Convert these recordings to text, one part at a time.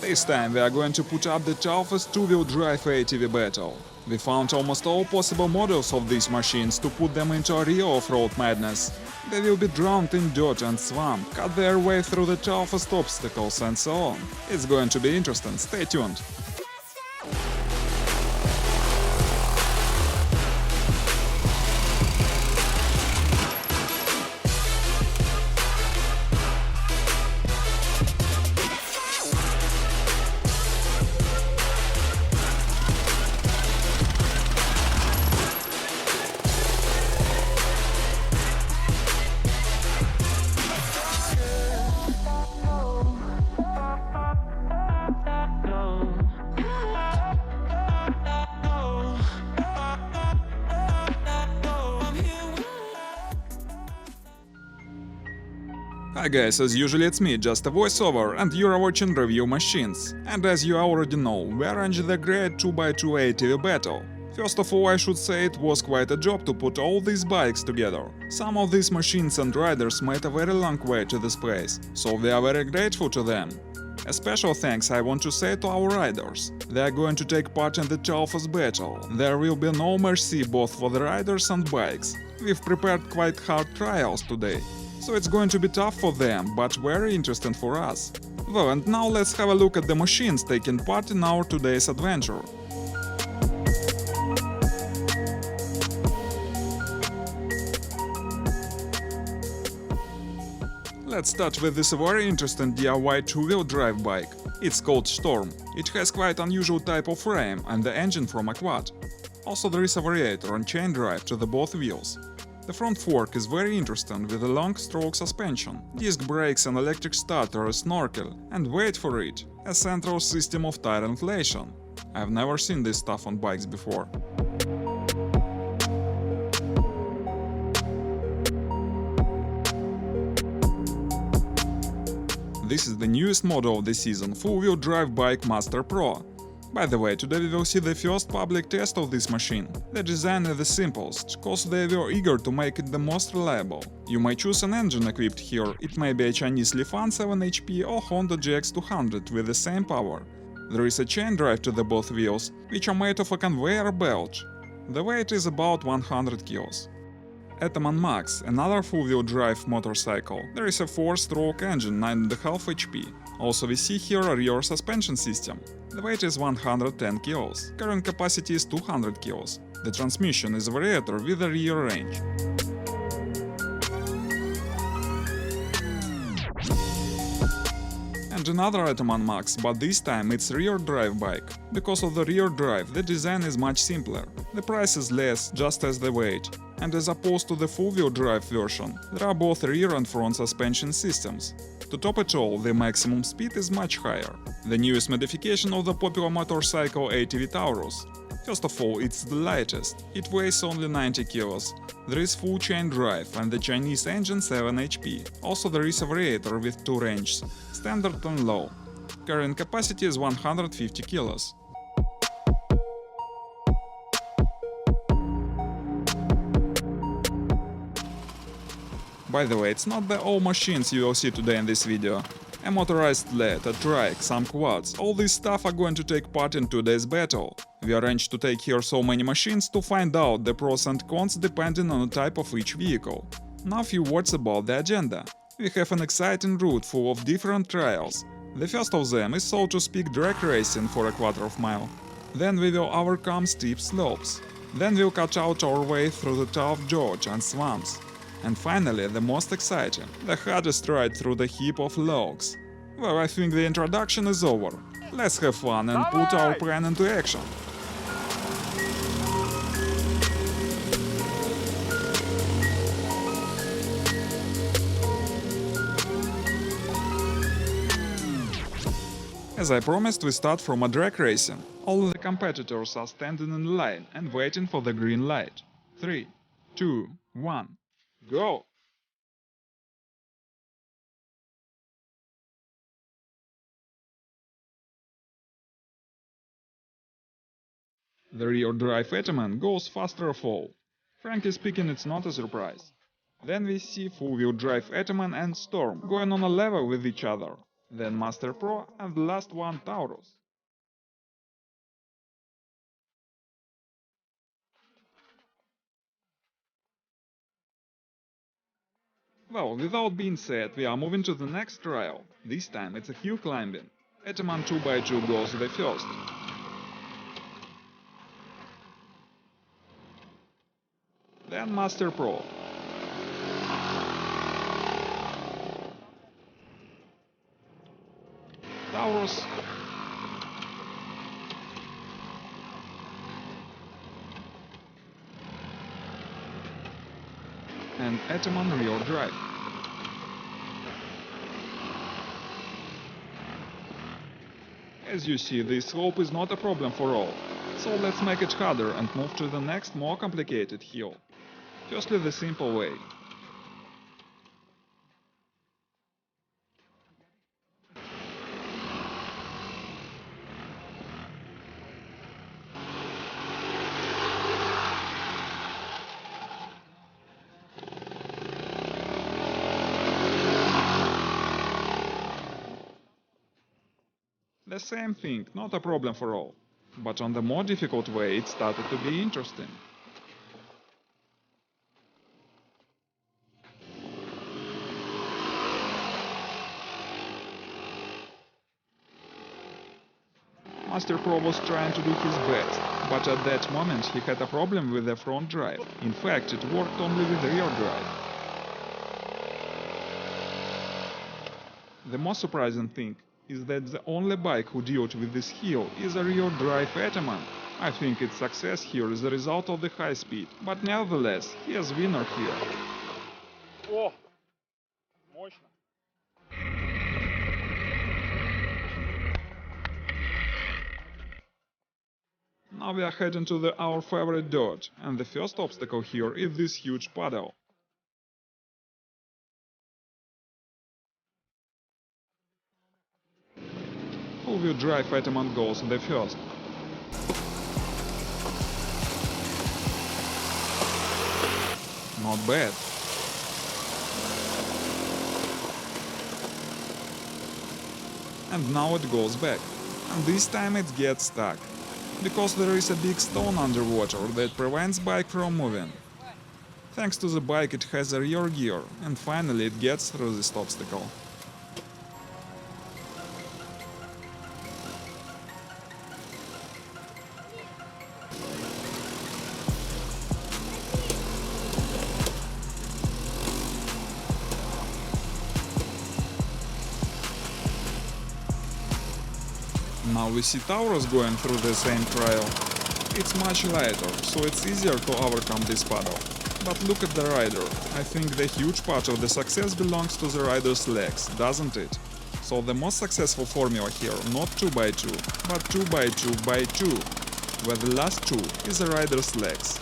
This time we are going to put up the toughest two-wheel drive ATV battle. We found almost all possible models of these machines to put them into a real off-road madness. They will be drowned in dirt and swamp, cut their way through the toughest obstacles and so on. It's going to be interesting, stay tuned. Hi guys, as usually it's me, just a voiceover, and you're watching Review Machines. And as you already know, we arranged the great 2x2 ATV battle. First of all, I should say it was quite a job to put all these bikes together. Some of these machines and riders made a very long way to this place, so we are very grateful to them. A special thanks I want to say to our riders. They are going to take part in the toughest battle. There will be no mercy both for the riders and bikes. We've prepared quite hard trials today. So it's going to be tough for them, but very interesting for us. Well, and now let's have a look at the machines taking part in our today's adventure. Let's start with this very interesting DIY two-wheel drive bike. It's called Storm. It has quite unusual type of frame and the engine from a quad. Also there is a variator and chain drive to the both wheels. The front fork is very interesting with a long stroke suspension, disc brakes and electric starter, a snorkel, and wait for it, a central system of tire inflation. I've never seen this stuff on bikes before. This is the newest model of the season, full-wheel drive bike Master Pro. By the way, today we will see the first public test of this machine. The design is the simplest, cause they were eager to make it the most reliable. You may choose an engine equipped here, it may be a Chinese Lifan 7 HP or Honda GX200 with the same power. There is a chain drive to the both wheels, which are made of a conveyor belt. The weight is about 100 kilos. Ataman Max, another full-wheel drive motorcycle. There is a 4-stroke engine, 9.5 HP. Also we see here a rear suspension system. The weight is 110 kilos. Current capacity is 200 kilos. The transmission is a variator with a rear range. And another Ataman Max, but this time it's rear drive bike. Because of the rear drive, the design is much simpler. The price is less, just as the weight. And as opposed to the full-wheel drive version, there are both rear and front suspension systems. To top it all, the maximum speed is much higher. The newest modification of the popular motorcycle ATV Taurus. First of all, it's the lightest. It weighs only 90 kilos. There is full chain drive and the Chinese engine 7 HP. Also there is a variator with 2 ranges, standard and low. Current capacity is 150 kilos. By the way, it's not the all machines you will see today in this video. A motorized sled, a trike, some quads, all this stuff are going to take part in today's battle. We arranged to take here so many machines to find out the pros and cons depending on the type of each vehicle. Now a few words about the agenda. We have an exciting route full of different trials. The first of them is, so to speak, drag racing for a quarter of mile. Then we will overcome steep slopes. Then we'll cut out our way through the tough gorge and swamps. And finally, the most exciting, the hardest ride through the heap of logs. Well, I think the introduction is over. Let's have fun and put our plan into action. As I promised, we start from a drag racing. All the competitors are standing in line and waiting for the green light. 3, 2, 1, go! The rear drive Ataman goes faster of all. Frankly speaking, it's not a surprise. Then we see full-wheel drive Etaman and Storm going on a level with each other. Then Master Pro and the last one Taurus. Well, without being said, we are moving to the next trial. This time it's a hill climbing. Etaman 2x2 goes the first. Then Master Pro. Taurus. And Etaman rear drive. As you see, this slope is not a problem for all. So let's make it harder and move to the next more complicated hill. Firstly, the simple way. The same thing, not a problem for all. But on the more difficult way it started to be interesting. Master Pro was trying to do his best, but at that moment he had a problem with the front drive. In fact, it worked only with the rear drive. The most surprising thing is that the only bike who dealt with this hill is a rear drive Etaman. I think its success here is a result of the high speed, but nevertheless, he is winner here. О! Мощно. Now we are heading to our favorite dirt, and the first obstacle here is this huge puddle. Full-wheel drive Etaman goes the first. Not bad. And now it goes back. And this time it gets stuck. Because there is a big stone underwater that prevents bike from moving. Thanks to the bike it has a rear gear, and finally it gets through this obstacle. Now we see Taurus going through the same trial. It's much lighter, so it's easier to overcome this puddle. But look at the rider. I think the huge part of the success belongs to the rider's legs, doesn't it? So the most successful formula here, not 2x2, but 2x2x2, where the last 2 is the rider's legs.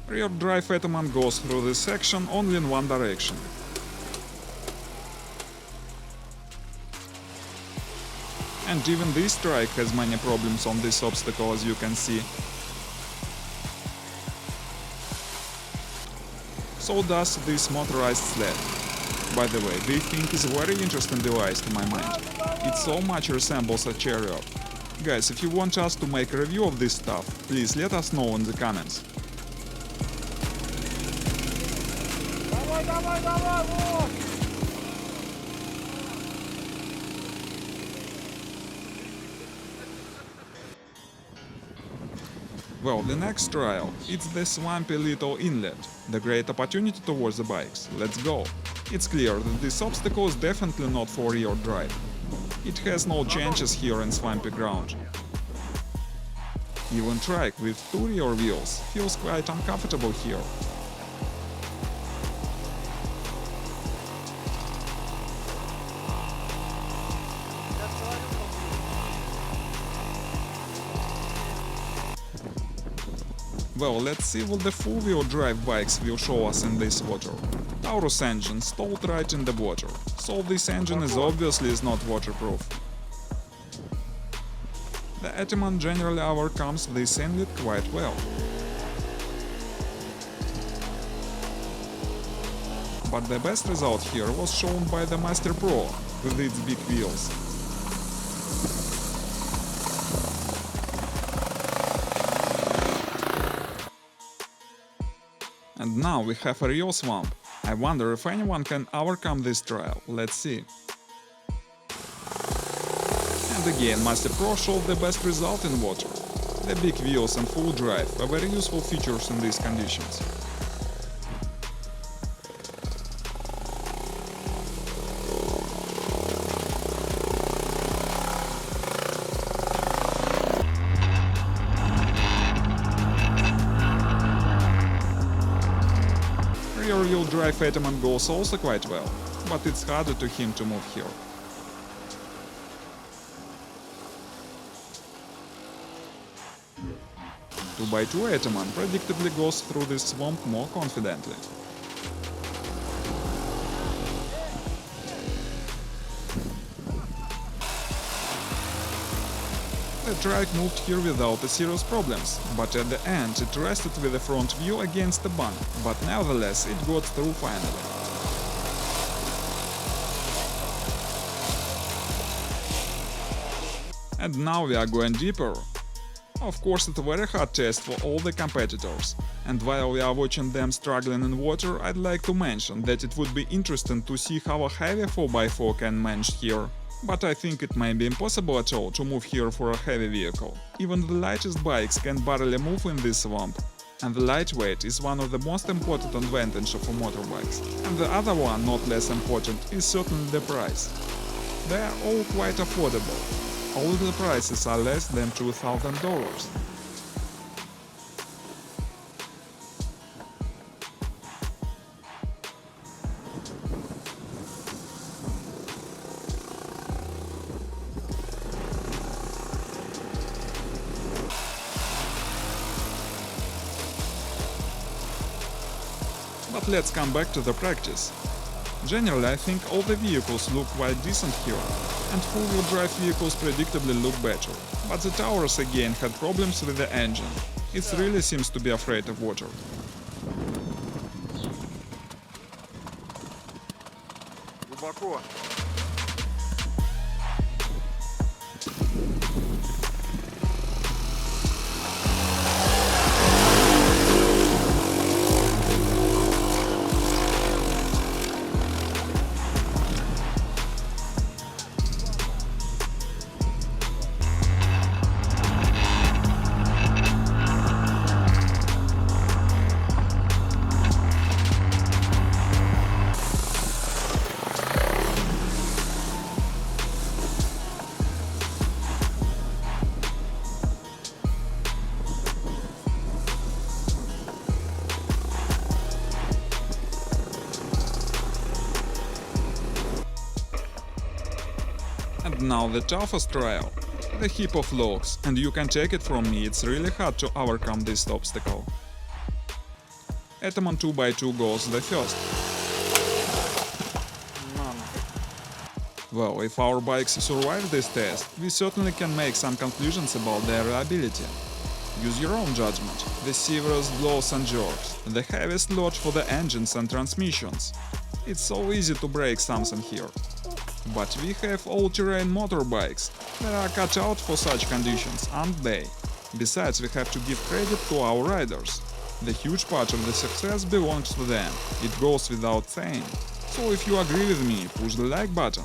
Rear drive Etaman goes through this section only in one direction. And even this trike has many problems on this obstacle, as you can see. So does this motorized sled. By the way, this thing is a very interesting device to my mind. It so much resembles a chariot. Guys, if you want us to make a review of this stuff, please let us know in the comments. Давай, давай, давай, вот! Well, the next trial, it's the swampy little inlet, the great opportunity towards the bikes. Let's go! It's clear that this obstacle is definitely not for rear drive. It has no chances here in swampy ground. Even trike with 2 rear wheels feels quite uncomfortable here. Well, let's see what the full-wheel drive bikes will show us in this water. Taurus engine stalled right in the water, so this engine is obviously not waterproof. The Etaman generally overcomes this inlet quite well. but the best result here was shown by the Master Pro with its big wheels. And now we have a real swamp. I wonder if anyone can overcome this trial. Let's see. And again, Master Pro showed the best result in water. The big wheels and full drive are very useful features in these conditions. Rear-wheel drive Etaman goes also quite well, but it's harder to him to move here. Two by two Etaman predictably goes through this swamp more confidently. The trike moved here without serious problems, but at the end it rested with the front wheel against the bank, but nevertheless it got through finally. And now we are going deeper. Of course, it's a very hard test for all the competitors, and while we are watching them struggling in water, I'd like to mention that it would be interesting to see how a heavy 4x4 can manage here. But I think it may be impossible at all to move here for a heavy vehicle. Even the lightest bikes can barely move in this swamp. And the lightweight is one of the most important advantages of motorbikes. And the other one, not less important, is certainly the price. They are all quite affordable. All the prices are less than $2,000. But let's come back to the practice. Generally, I think all the vehicles look quite decent here, and full-wheel drive vehicles predictably look better. But the Taurus again had problems with the engine. It really seems to be afraid of water. Глубоко. And now the toughest trial. The heap of logs, and you can take it from me, it's really hard to overcome this obstacle. Etaman 2x2 goes the first. Well, if our bikes survive this test, we certainly can make some conclusions about their reliability. Use your own judgment. The severest blows and jerks, the heaviest load for the engines and transmissions. It's so easy to break something here. But we have all-terrain motorbikes. They are cut out for such conditions, aren't they? Besides, we have to give credit to our riders. The huge part of the success belongs to them. It goes without saying. So if you agree with me, push the like button.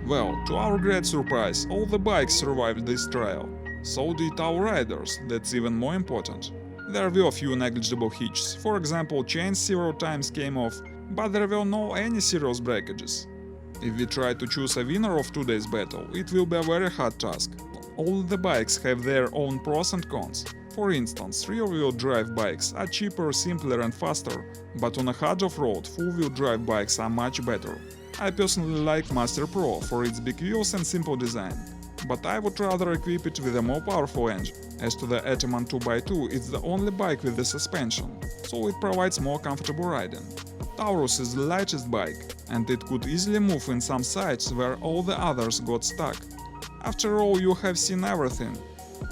Well, to our great surprise, all the bikes survived this trial. So did our riders, that's even more important. There were a few negligible hitches, for example, chains several times came off, but there were no any serious breakages. If we try to choose a winner of today's battle, it will be a very hard task. All the bikes have their own pros and cons. For instance, rear-wheel drive bikes are cheaper, simpler and faster, but on a hard off-road, full-wheel drive bikes are much better. I personally like Master Pro for its big wheels and simple design, but I would rather equip it with a more powerful engine. As to the Etaman 2x2, it's the only bike with the suspension, so it provides more comfortable riding. Taurus is the lightest bike, and it could easily move in some sites where all the others got stuck. After all, you have seen everything,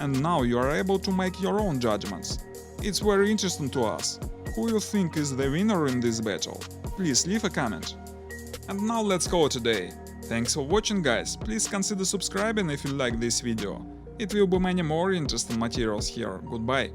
and now you are able to make your own judgments. It's very interesting to us. Who you think is the winner in this battle? Please leave a comment. And now let's call it a day. Thanks for watching, guys. Please consider subscribing if you like this video. It will be many more interesting materials here. Goodbye.